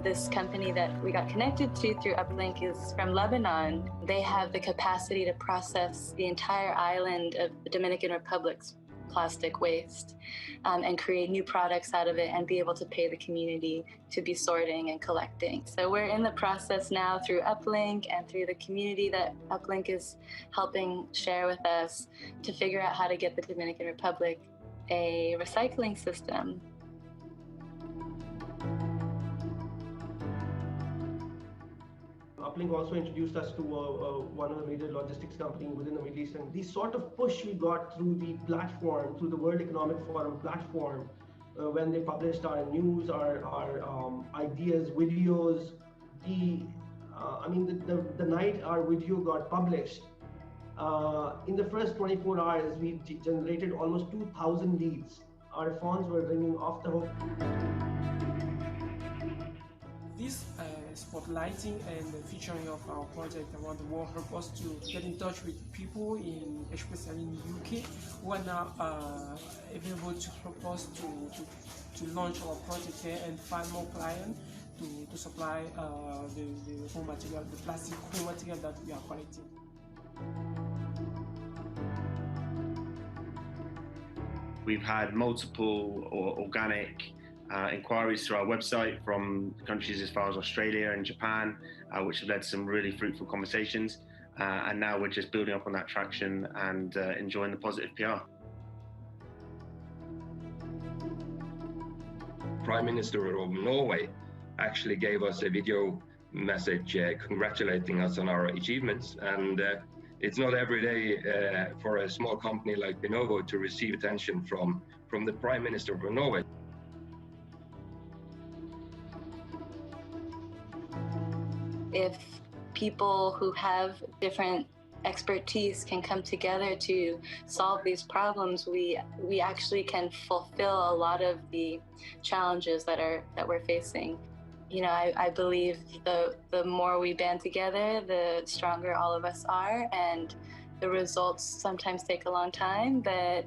This company that we got connected to through TopLink is from Lebanon. They have the capacity to process the entire island of the Dominican Republic's plastic waste and create new products out of it and be able to pay the community to be sorting and collecting. So we're in the process now through TopLink and through the community that TopLink is helping share with us to figure out how to get the Dominican Republic a recycling system. TopLink also introduced us to one of the major logistics companies within the Middle East, and the sort of push we got through the platform, through the World Economic Forum platform, when they published our news, our ideas, videos. The night our video got published, in the first 24 hours, we generated almost 2,000 leads. Our phones were ringing off the hook. This spotlighting and featuring of our project around the world help us to get in touch with people, especially in the UK, who are now available to help us to launch our project here and find more clients to supply the raw material, the plastic raw material that we are collecting. We've had multiple organic inquiries through our website from countries as far as Australia and Japan, which have led to some really fruitful conversations. And now we're just building up on that traction and enjoying the positive PR. Prime Minister of Norway actually gave us a video message congratulating us on our achievements. And it's not every day for a small company like Binovo to receive attention from the Prime Minister of Norway. If people who have different expertise can come together to solve these problems, we actually can fulfill a lot of the challenges that we're facing. You know, I believe the more we band together, the stronger all of us are, and the results sometimes take a long time, but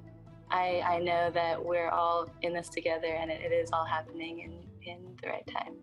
I know that we're all in this together, and it is all happening in the right time.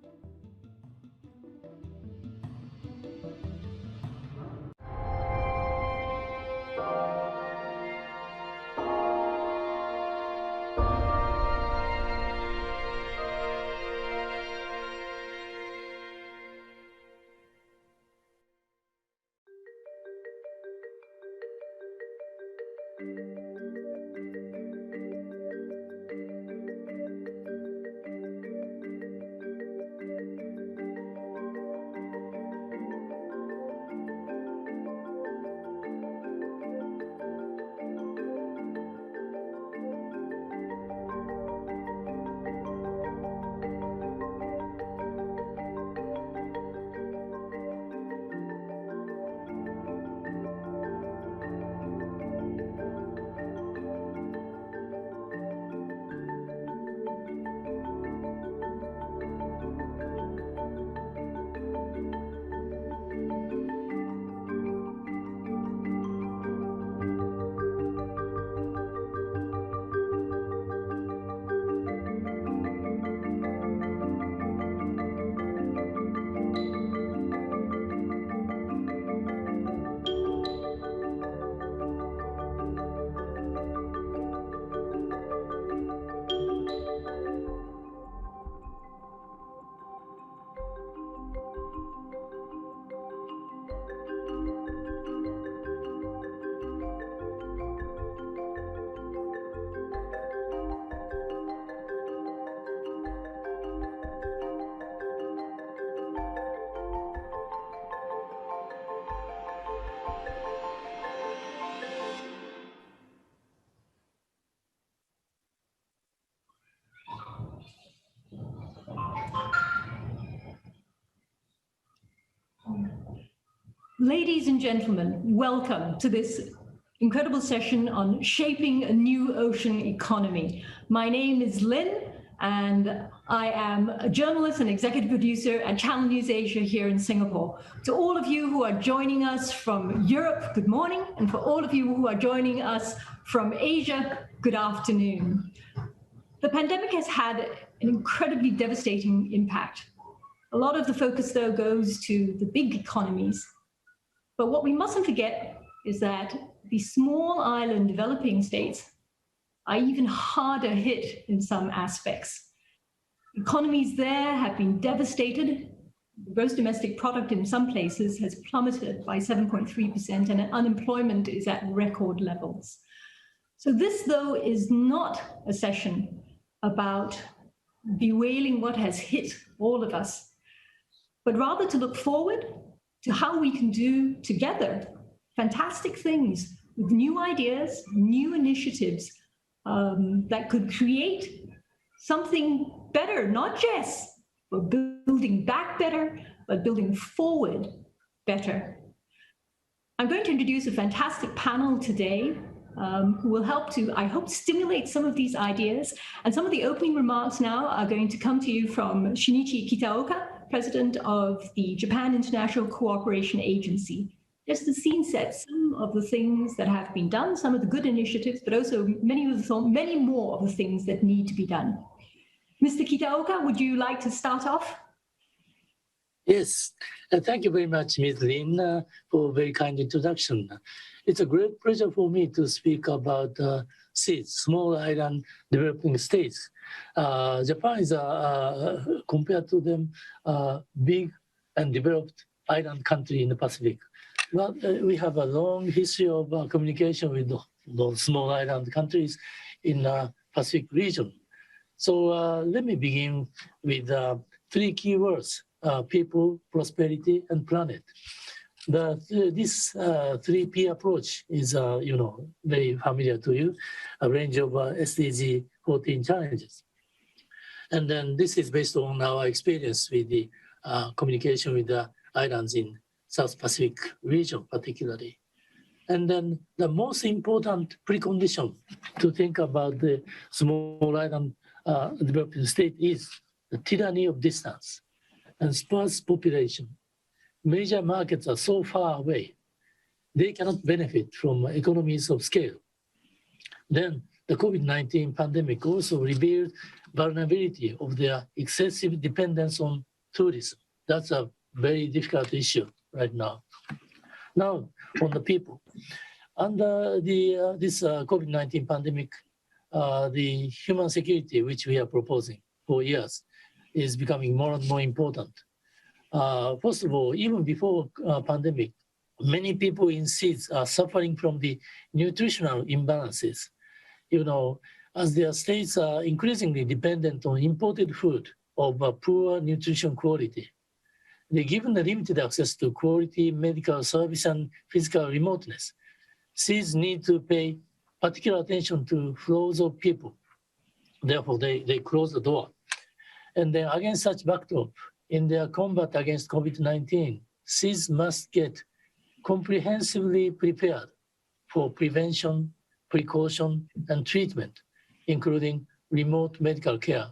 Ladies and gentlemen, welcome to this incredible session on shaping a new ocean economy. My name is Lynn, and I am a journalist and executive producer at Channel News Asia here in Singapore. To all of you who are joining us from Europe, good morning. And for all of you who are joining us from Asia, good afternoon. The pandemic has had an incredibly devastating impact. A lot of the focus, though, goes to the big economies. But what we mustn't forget is that the small island developing states are even harder hit in some aspects. Economies there have been devastated. The gross domestic product in some places has plummeted by 7.3%, and unemployment is at record levels. So this, though, is not a session about bewailing what has hit all of us, but rather to look forward to how we can do together fantastic things with new ideas, new initiatives that could create something better, not just for building back better, but building forward better. I'm going to introduce a fantastic panel today who will help to, I hope, stimulate some of these ideas. And some of the opening remarks now are going to come to you from Shinichi Kitaoka, President of the Japan International Cooperation Agency. Just to scene set some of the things that have been done, some of the good initiatives, but also many more of the things that need to be done. Mr. Kitaoka, would you like to start off? Yes, thank you very much, Ms. Lin, for a very kind introduction. It's a great pleasure for me to speak about SIDS, small island developing states. Japan is, compared to them, big and developed island country in the Pacific. Well, we have a long history of communication with those small island countries in the Pacific region. So let me begin with 3 key words: people, prosperity, and planet. This 3P approach is, very familiar to you, a range of SDG 14 challenges. And then this is based on our experience with the communication with the islands in South Pacific region, particularly. And then the most important precondition to think about the small island developing state is the tyranny of distance and sparse population. Major markets are so far away, they cannot benefit from economies of scale. Then the COVID-19 pandemic also revealed vulnerability of their excessive dependence on tourism. That's a very difficult issue right now. Now, on the people. Under this COVID-19 pandemic, the human security, which we are proposing for years, is becoming more and more important. First of all, even before pandemic, many people in SIDS are suffering from the nutritional imbalances. As their states are increasingly dependent on imported food of poor nutrition quality. Given the limited access to quality medical service and physical remoteness, SIDS need to pay particular attention to flows of people. Therefore, they close the door. And then against such backdrop, in their combat against COVID-19, SIDS must get comprehensively prepared for prevention, precaution, and treatment, including remote medical care.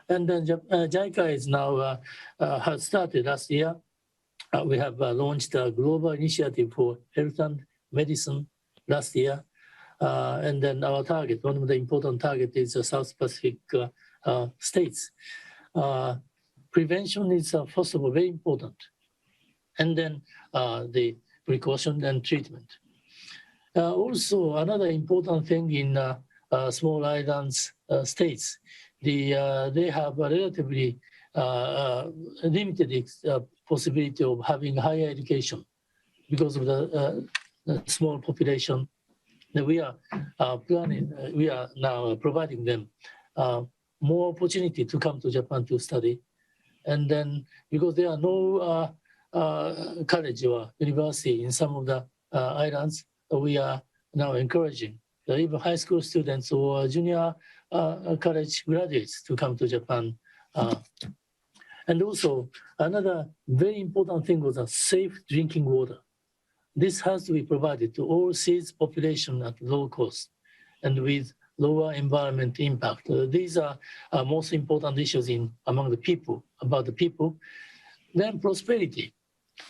And then JICA is now has started last year. We have launched a global initiative for health and medicine last year. And then our target, one of the important targets is the South Pacific states. Prevention is, first of all, very important. And then the precaution and treatment. Also, another important thing in small islands states, they have a relatively limited possibility of having higher education because of the small population. We are we are now providing them more opportunity to come to Japan to study. And then because there are no college or university in some of the islands, we are now encouraging even high school students or junior college graduates to come to Japan. And also another very important thing was a safe drinking water. This has to be provided to all SIDS population at low cost and with lower environment impact. These are most important issues among the people, about the people. Then prosperity.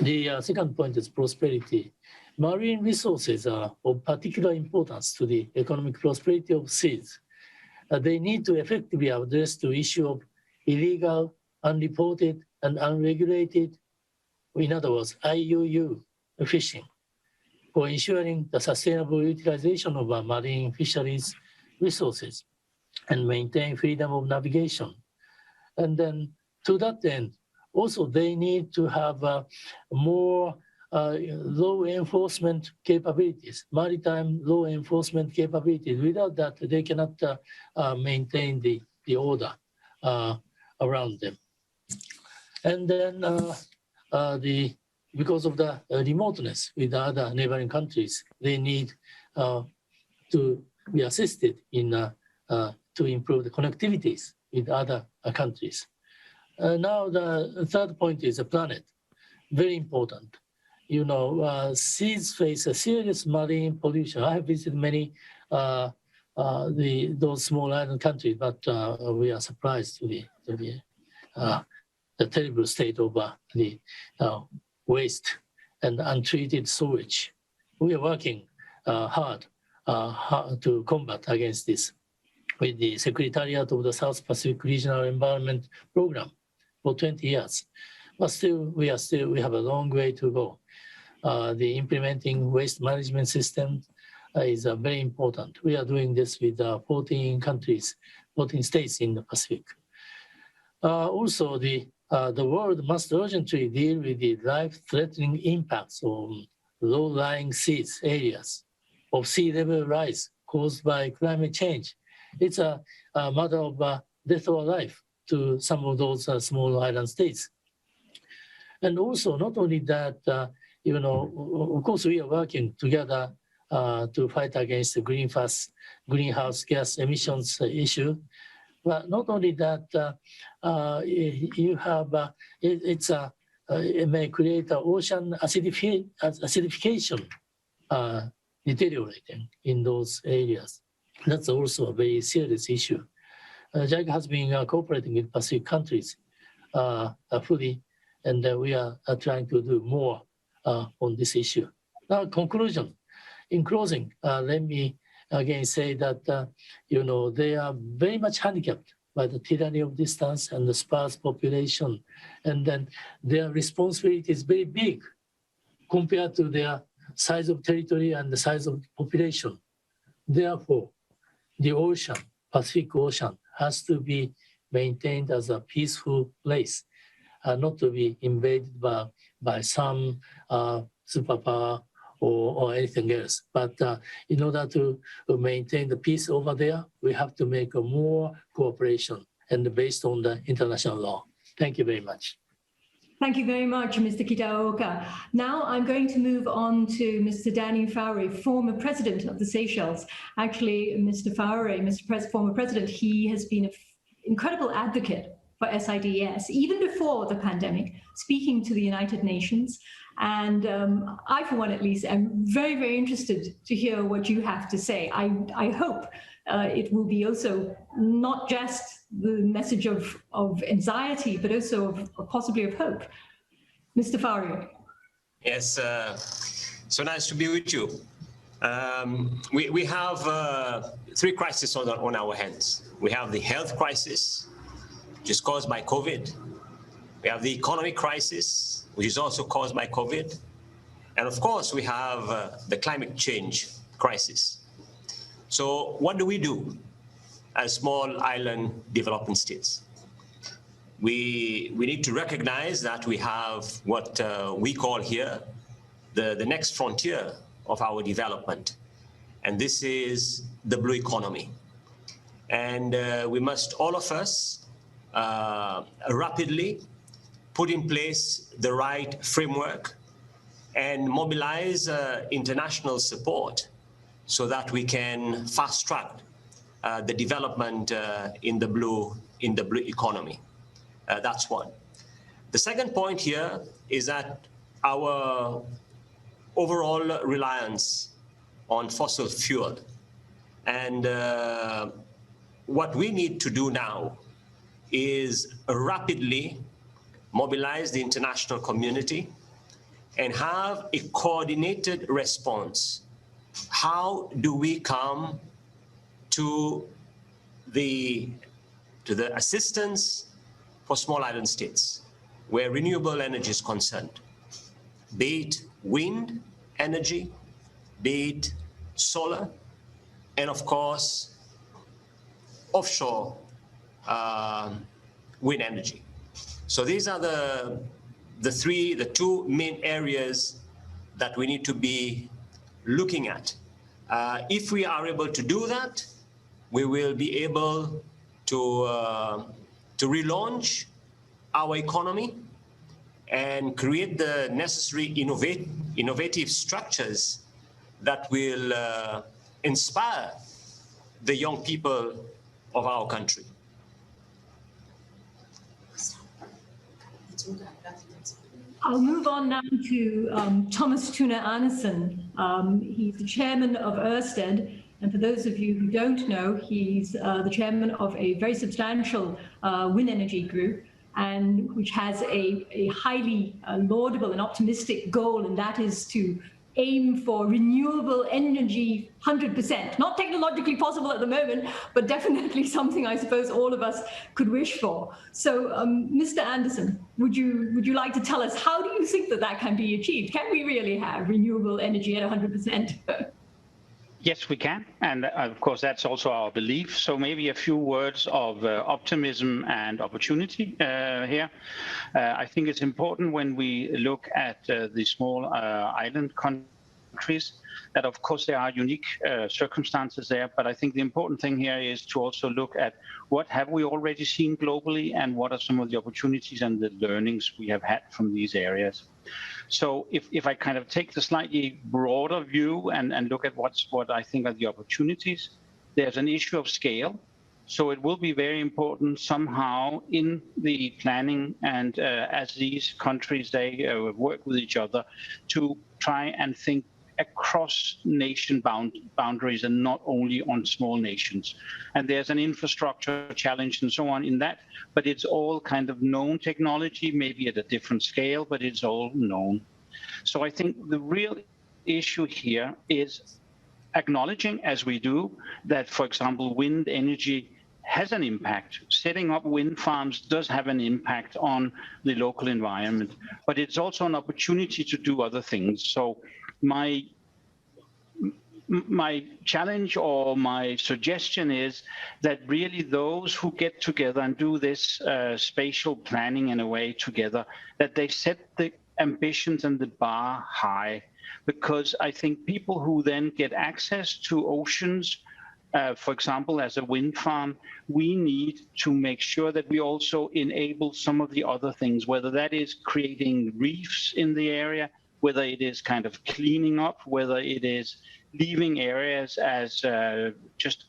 The second point is prosperity. Marine resources are of particular importance to the economic prosperity of SIDS. They need to effectively address the issue of illegal, unreported, and unregulated, in other words, IUU fishing, for ensuring the sustainable utilization of our marine fisheries resources and maintain freedom of navigation. And then to that end, also they need to have more law enforcement capabilities, maritime law enforcement capabilities. Without that, they cannot maintain the order around them. And then because of the remoteness with the other neighboring countries, they need to be assisted in to improve the connectivities with other countries. Now the third point is the planet, very important. You know, seas face a serious marine pollution. I have visited many those small island countries, but we are surprised to the terrible state of the waste and untreated sewage. We are working hard to combat against this with the Secretariat of the South Pacific Regional Environment Program for 20 years. But still, we have a long way to go. The implementing waste management system is very important. We are doing this with 14 countries, 14 states in the Pacific. Also, the world must urgently deal with the life-threatening impacts on low-lying seas areas of sea level rise caused by climate change. It's a matter of death or life to some of those small island states. And also, not only that, you know, of course, we are working together to fight against the greenhouse gas emissions issue. But not only that, you have it may create an ocean acidification deteriorating in those areas. That's also a very serious issue. JICA has been cooperating with Pacific countries fully, and we are trying to do more on this issue. Now, conclusion. In closing, let me again say that you know, they are very much handicapped by the tyranny of distance and the sparse population, and then their responsibility is very big compared to their size of territory and the size of population. Therefore, the ocean, Pacific Ocean, has to be maintained as a peaceful place, not to be invaded by some superpower or anything else. But in order to maintain the peace over there, we have to make more cooperation and based on the international law. Thank you very much. Thank you very much, Mr. Kitaoka. Now I'm going to move on to Mr. Danny Fowry, former president of the Seychelles. Actually, Mr. Fowry, former president, he has been an incredible advocate for SIDS, even before the pandemic, speaking to the United Nations. And I, for one at least, am very, very interested to hear what you have to say. I hope it will be also not just the message of anxiety, but also of possibly of hope. Mr. Fowry. Yes, so nice to be with you. We have three crises on our hands. We have the health crisis, which is caused by COVID. We have the economic crisis, which is also caused by COVID. And of course, we have the climate change crisis. So what do we do as small island developing states? We need to recognize that we have what we call here the next frontier of our development. And this is the blue economy. And we must, all of us, rapidly put in place the right framework and mobilize international support so that we can fast track the development in the blue economy. That's one. The second point here is that our overall reliance on fossil fuel, and what we need to do now is rapidly mobilize the international community and have a coordinated response. How do we come to the assistance for small island states? where renewable energy is concerned, be it wind energy, be it solar, and of course, offshore wind energy. So these are the two main areas that we need to be looking at. If we are able to do that, we will be able to relaunch our economy and create the necessary innovative structures that will inspire the young people of our country. I'll move on now to Thomas Tune Andersen. He's the chairman of Ørsted. And for those of you who don't know, he's the chairman of a very substantial wind energy group, and which has a highly laudable and optimistic goal, and that is to aim for renewable energy 100%. Not technologically possible at the moment, but definitely something I suppose all of us could wish for. So, Mr. Andersen, would you like to tell us, how do you think that can be achieved? Can we really have renewable energy at 100%? Yes, we can. And of course, that's also our belief. So maybe a few words of optimism and opportunity here. I think it's important when we look at the small island countries that, of course, there are unique circumstances there. But I think the important thing here is to also look at what have we already seen globally and what are some of the opportunities and the learnings we have had from these areas. So if I kind of take the slightly broader view and look at what I think are the opportunities, there's an issue of scale. So it will be very important somehow in the planning and as these countries, they work with each other to try and think across nation boundaries and not only on small nations. And there's an infrastructure challenge and so on in that, but it's all kind of known technology, maybe at a different scale, but it's all known. So I think the real issue here is acknowledging, as we do, that, for example, wind energy has an impact. Setting up wind farms does have an impact on the local environment, but it's also an opportunity to do other things. So my challenge or my suggestion is that really those who get together and do this spatial planning in a way together, that they set the ambitions and the bar high, because I think people who then get access to oceans, for example, as a wind farm, we need to make sure that we also enable some of the other things, whether that is creating reefs in the area, whether it is kind of cleaning up, whether it is leaving areas as just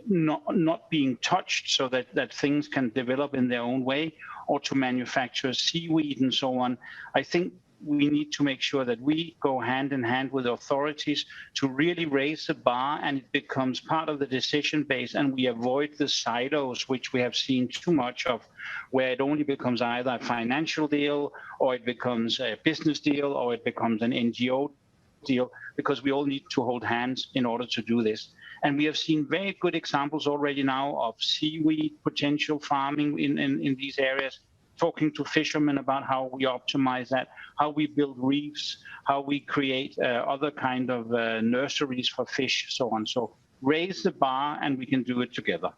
not being touched so that things can develop in their own way, or to manufacture seaweed and so on. I think we need to make sure that we go hand in hand with authorities to really raise the bar, and it becomes part of the decision base, and we avoid the silos which we have seen too much of, where it only becomes either a financial deal, or it becomes a business deal, or it becomes an NGO deal, because we all need to hold hands in order to do this. And we have seen very good examples already now of seaweed potential farming in these areas, talking to fishermen about how we optimize that, how we build reefs, how we create other kind of nurseries for fish, so on. So raise the bar, and we can do it together.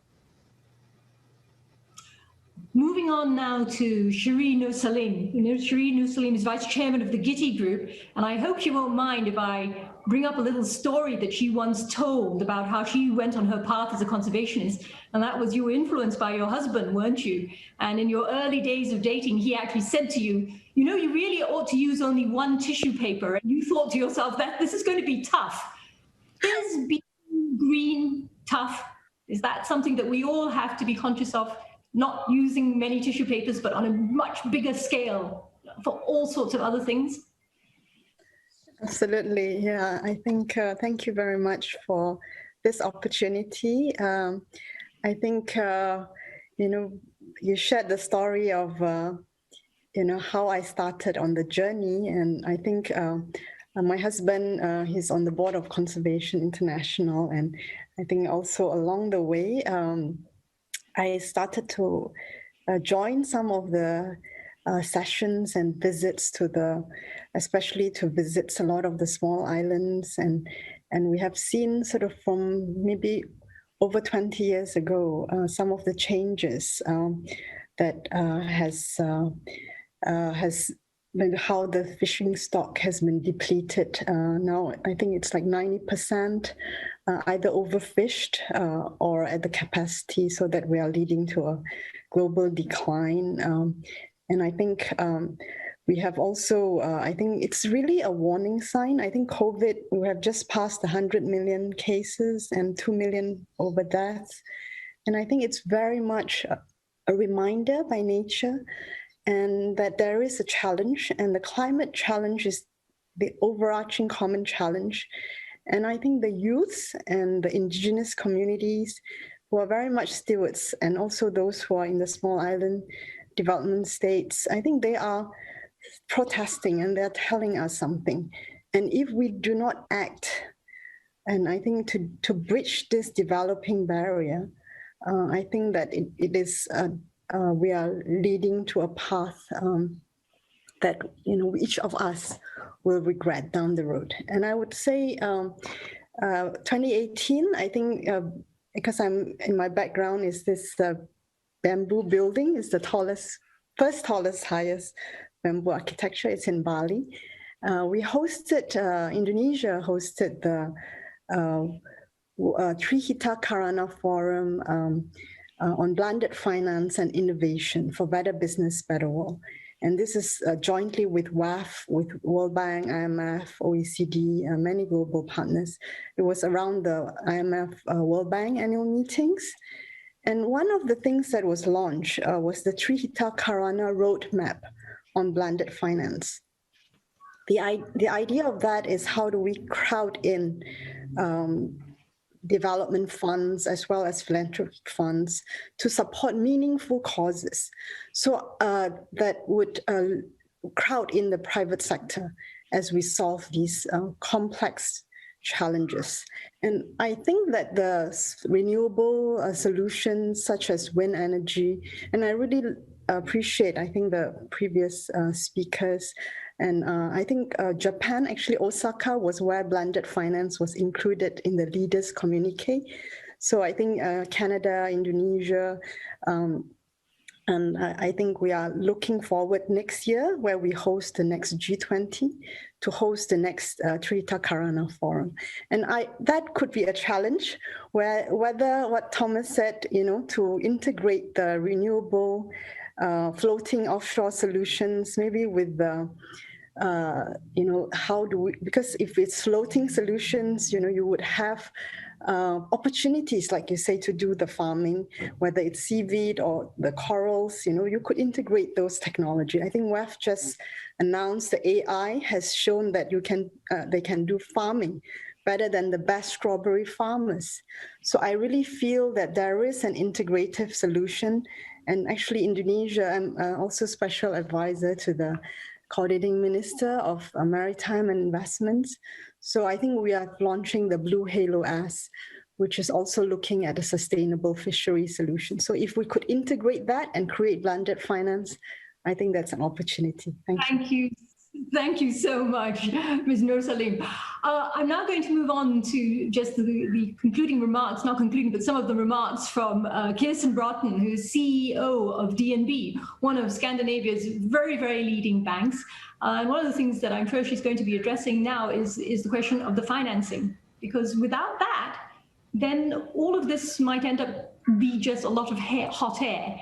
Moving on now to Shireen Nur-Salim. Shireen Nur-Salim is vice chairman of the Gitti Group, and I hope she won't mind if I bring up a little story that she once told about how she went on her path as a conservationist, and that was you were influenced by your husband, weren't you? And in your early days of dating, he actually said to you, you know, you really ought to use only one tissue paper, and you thought to yourself that this is going to be tough. Is being green tough? Is that something that we all have to be conscious of? Not using many tissue papers, but on a much bigger scale for all sorts of other things? Absolutely, yeah. I think, thank you very much for this opportunity. I think, you know, you shared the story of, you know, how I started on the journey. And I think my husband, he's on the board of Conservation International. And I think also along the way, I started to join some of the sessions and visits especially to visits a lot of the small islands, and we have seen sort of from maybe over 20 years ago some of the changes that has how the fishing stock has been depleted. Now I think it's like 90% either overfished or at the capacity, so that we are leading to a global decline. And I think we have also, I think it's really a warning sign. I think COVID, we have just passed 100 million cases and 2 million over deaths. And I think it's very much a reminder by nature, and that there is a challenge, and the climate challenge is the overarching common challenge. And I think the youth and the indigenous communities who are very much stewards, and also those who are in the small island development states, I think they are protesting and they're telling us something. And if we do not act, and I think to bridge this developing barrier, I think that it is we are leading to a path that each of us will regret down the road. And I would say 2018, I think, because I'm in my background is this bamboo building, is the first tallest, highest bamboo architecture. It's in Bali. Indonesia hosted the Trihita Karana Forum on blended finance and innovation for better business, better world. And this is jointly with WAF, with World Bank, IMF, OECD, many global partners. It was around the IMF World Bank annual meetings. And one of the things that was launched was the Trihita Karana Roadmap on blended finance. The idea of that is, how do we crowd in development funds as well as philanthropic funds to support meaningful causes, so that would crowd in the private sector as we solve these complex challenges. And I think that the renewable solutions such as wind energy, and I really appreciate, I think, the previous speakers. And I think Japan, actually Osaka, was where blended finance was included in the leaders' communique. So I think Canada, Indonesia, and I think we are looking forward next year, where we host the next G20, to host the next Trihita Karana Forum. And that could be a challenge, whether what Thomas said, to integrate the renewable floating offshore solutions, maybe with the, how do we, because if it's floating solutions, you would have opportunities, like you say, to do the farming, whether it's seaweed or the corals, you could integrate those technology. I think WEF just announced the AI has shown that they can do farming better than the best strawberry farmers. So I really feel that there is an integrative solution. And actually Indonesia, I'm also special advisor to the coordinating minister of maritime and investments. So I think we are launching the Blue Halo S, which is also looking at a sustainable fishery solution. So if we could integrate that and create blended finance, I think that's an opportunity. Thank you. Thank you so much, Ms. Nur Salim. I'm now going to move on to just the concluding remarks, not concluding, but some of the remarks from Kirsten Broughton, who's CEO of DNB, one of Scandinavia's very, very leading banks. And one of the things that I'm sure she's going to be addressing now is the question of the financing, because without that, then all of this might end up be just a lot of hot air.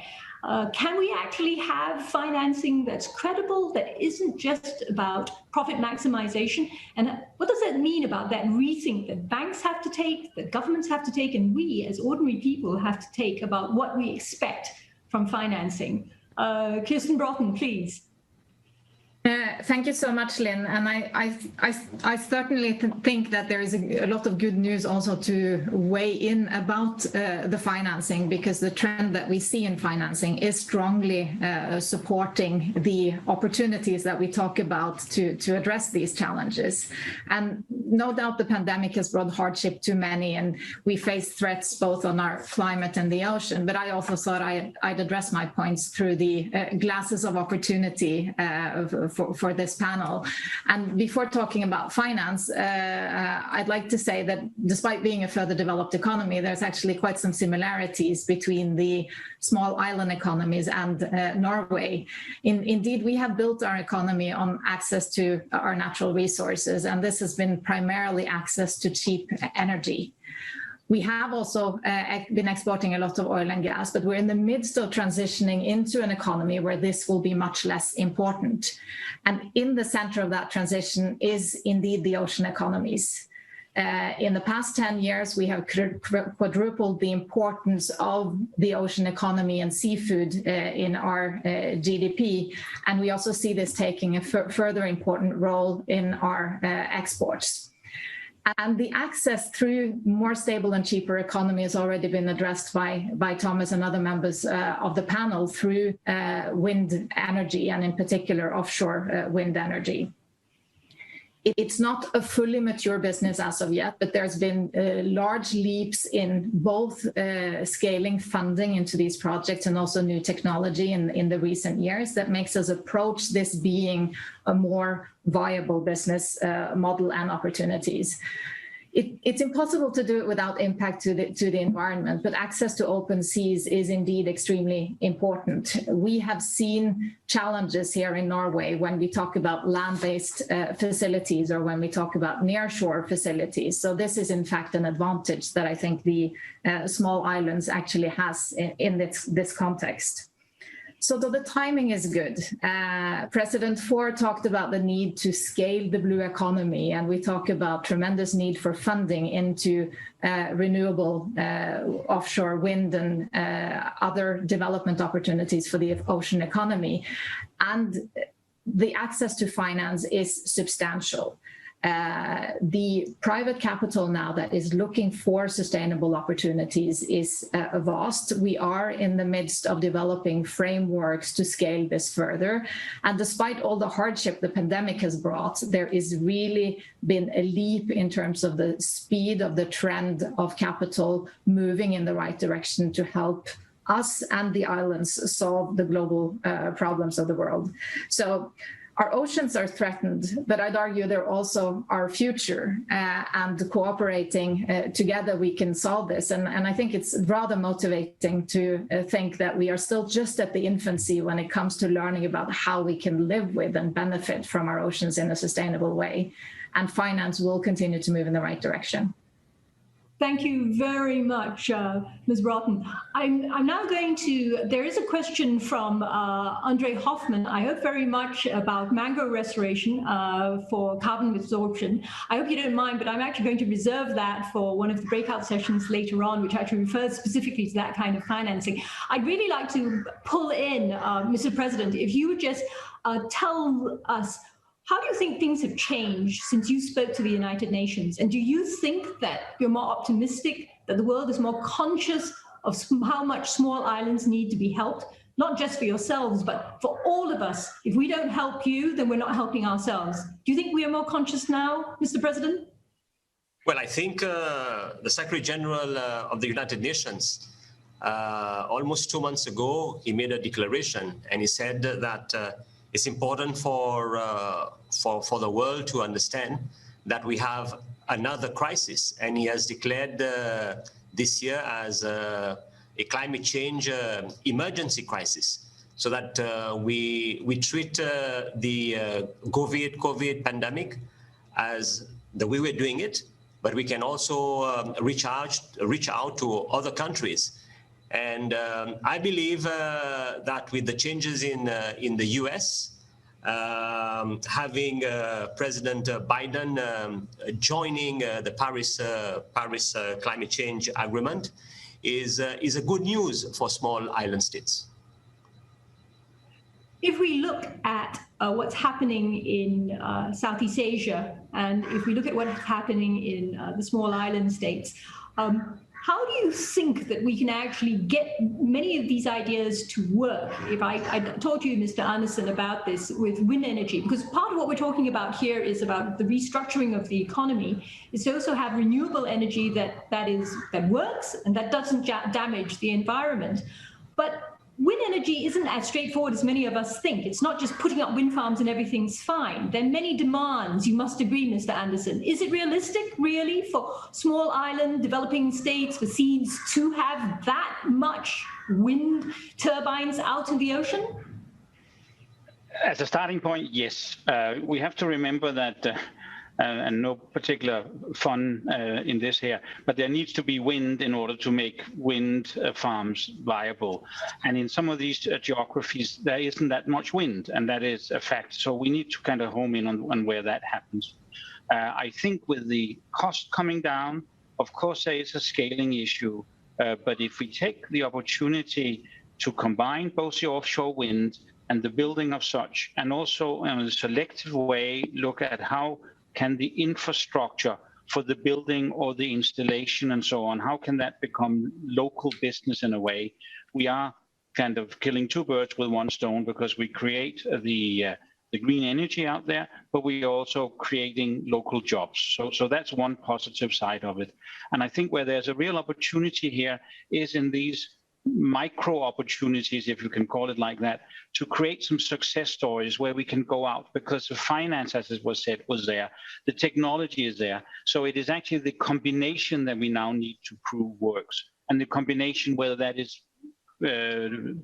Can we actually have financing that's credible, that isn't just about profit maximization? And what does that mean about that rethink that banks have to take, that governments have to take, and we as ordinary people have to take about what we expect from financing? Kirsten Broughton, please. Thank you so much, Lynn. And I certainly think that there is a lot of good news also to weigh in about the financing, because the trend that we see in financing is strongly supporting the opportunities that we talk about to address these challenges. And no doubt the pandemic has brought hardship to many, and we face threats both on our climate and the ocean. But I also thought I'd address my points through the glasses of opportunity for this panel. And before talking about finance, I'd like to say that despite being a further developed economy, there's actually quite some similarities between the small island economies and Norway. Indeed, we have built our economy on access to our natural resources, and this has been primarily access to cheap energy. We have also been exporting a lot of oil and gas, but we're in the midst of transitioning into an economy where this will be much less important. And in the center of that transition is indeed the ocean economies. In the past 10 years, we have quadrupled the importance of the ocean economy and seafood in our GDP. And we also see this taking a further important role in our exports. And the access through more stable and cheaper economy has already been addressed by Thomas and other members of the panel through wind energy, and in particular offshore wind energy. It's not a fully mature business as of yet, but there's been large leaps in both scaling funding into these projects and also new technology in the recent years that makes us approach this being a more viable business model and opportunities. It's impossible to do it without impact to the environment, but access to open seas is indeed extremely important. We have seen challenges here in Norway when we talk about land-based facilities or when we talk about nearshore facilities. So this is in fact an advantage that I think the small islands actually has in this context. So the timing is good. President Ford talked about the need to scale the blue economy, and we talk about tremendous need for funding into renewable offshore wind and other development opportunities for the ocean economy. And the access to finance is substantial. The private capital now that is looking for sustainable opportunities is vast. We are in the midst of developing frameworks to scale this further. And despite all the hardship the pandemic has brought, there is really been a leap in terms of the speed of the trend of capital moving in the right direction to help us and the islands solve the global problems of the world. So our oceans are threatened, but I'd argue they're also our future, and cooperating together we can solve this. And I think it's rather motivating to think that we are still just at the infancy when it comes to learning about how we can live with and benefit from our oceans in a sustainable way. And finance will continue to move in the right direction. Thank you very much, Ms. Broughton. I'm now going to, there is a question from Andre Hoffman, I hope very much about mangrove restoration for carbon absorption. I hope you don't mind, but I'm actually going to reserve that for one of the breakout sessions later on, which actually refers specifically to that kind of financing. I'd really like to pull in, Mr. President, if you would just tell us, how do you think things have changed since you spoke to the United Nations? And do you think that you're more optimistic, that the world is more conscious of how much small islands need to be helped, not just for yourselves, but for all of us? If we don't help you, then we're not helping ourselves. Do you think we are more conscious now, Mr. President? Well, I think the Secretary General of the United Nations, almost 2 months ago, he made a declaration and he said that it's important for the world to understand that we have another crisis, and he has declared this year as a climate change emergency crisis, so that we treat the COVID pandemic as the way we're doing it, but we can also reach out to other countries. And I believe that with the changes in the US, having President Biden joining the Paris climate change agreement is a good news for small island states. If we look at what's happening in Southeast Asia, and if we look at what's happening in the small island states, how do you think that we can actually get many of these ideas to work? If I talked to you, Mr. Andersen, about this with wind energy, because part of what we're talking about here is about the restructuring of the economy, is to also have renewable energy that works and that doesn't damage the environment. But wind energy isn't as straightforward as many of us think. It's not just putting up wind farms and everything's fine. There are many demands, you must agree, Mr. Andersen. Is it realistic, really, for small island developing states, for seeds, to have that much wind turbines out in the ocean? As a starting point, yes. We have to remember that and no particular fun in this here, but there needs to be wind in order to make wind farms viable. And in some of these geographies, there isn't that much wind, and that is a fact. So we need to kind of home in on where that happens. I think with the cost coming down, of course, there is a scaling issue. But if we take the opportunity to combine both the offshore wind and the building of such, and also in a selective way, look at how can the infrastructure for the building or the installation and so on, how can that become local business in a way? We are kind of killing two birds with one stone, because we create the green energy out there, but we are also creating local jobs. So that's one positive side of it. And I think where there's a real opportunity here is in these micro opportunities, if you can call it like that, to create some success stories where we can go out, because the finance, as it was said, was there, the technology is there. So it is actually the combination that we now need to prove works, and the combination, whether that is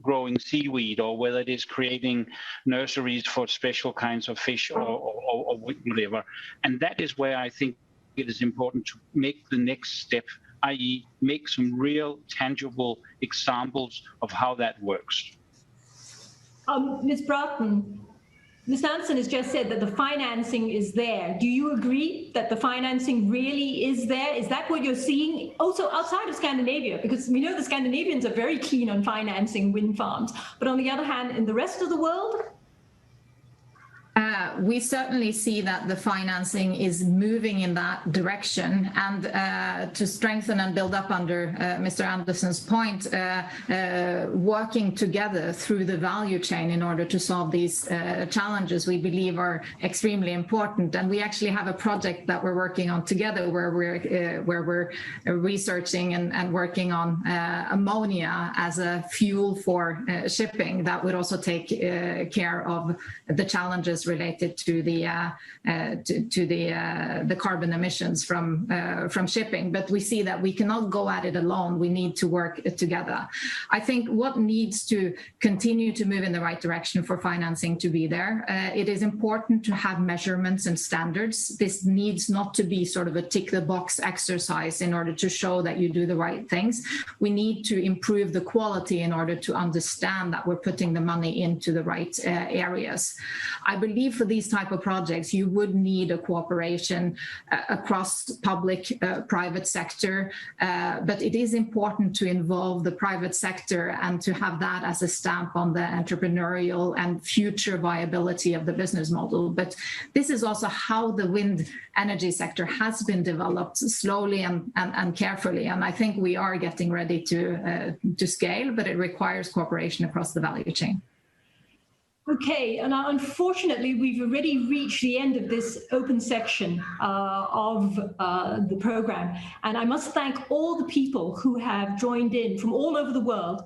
growing seaweed or whether it is creating nurseries for special kinds of fish or whatever. And that is where I think it is important to make the next step, i.e. make some real tangible examples of how that works. Ms. Broughton, Ms. Andersen has just said that the financing is there. Do you agree that the financing really is there? Is that what you're seeing also outside of Scandinavia? Because we know the Scandinavians are very keen on financing wind farms, but on the other hand, in the rest of the world? We certainly see that the financing is moving in that direction, and to strengthen and build up under Mr. Andersen's point, working together through the value chain in order to solve these challenges, we believe are extremely important. And we actually have a project that we're working on together where we're researching and working on ammonia as a fuel for shipping that would also take care of the challenges related to the carbon emissions from shipping. But we see that we cannot go at it alone. We need to work together. I think what needs to continue to move in the right direction for financing to be there, it is important to have measurements and standards. This needs not to be sort of a tick the box exercise in order to show that you do the right things. We need to improve the quality in order to understand that we're putting the money into the right areas. I believe for these type of projects, you would need a cooperation across public, private sector, but it is important to involve the private sector and to have that as a stamp on the entrepreneurial and future viability of the business model. But this is also how the wind energy sector has been developed slowly and carefully. And I think we are getting ready to scale, but it requires cooperation across the value chain. Okay, and unfortunately, we've already reached the end of this open section of the program. And I must thank all the people who have joined in from all over the world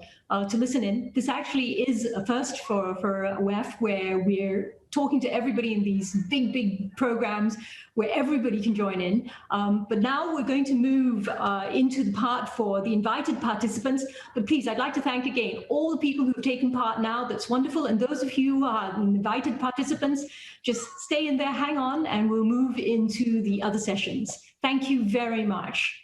to listen in. This actually is a first for WEF, where we're talking to everybody in these big programs where everybody can join in. But now we're going to move into the part for the invited participants. But please, I'd like to thank again all the people who've taken part now. That's wonderful. And those of you who are invited participants, just stay in there, hang on, and we'll move into the other sessions. Thank you very much.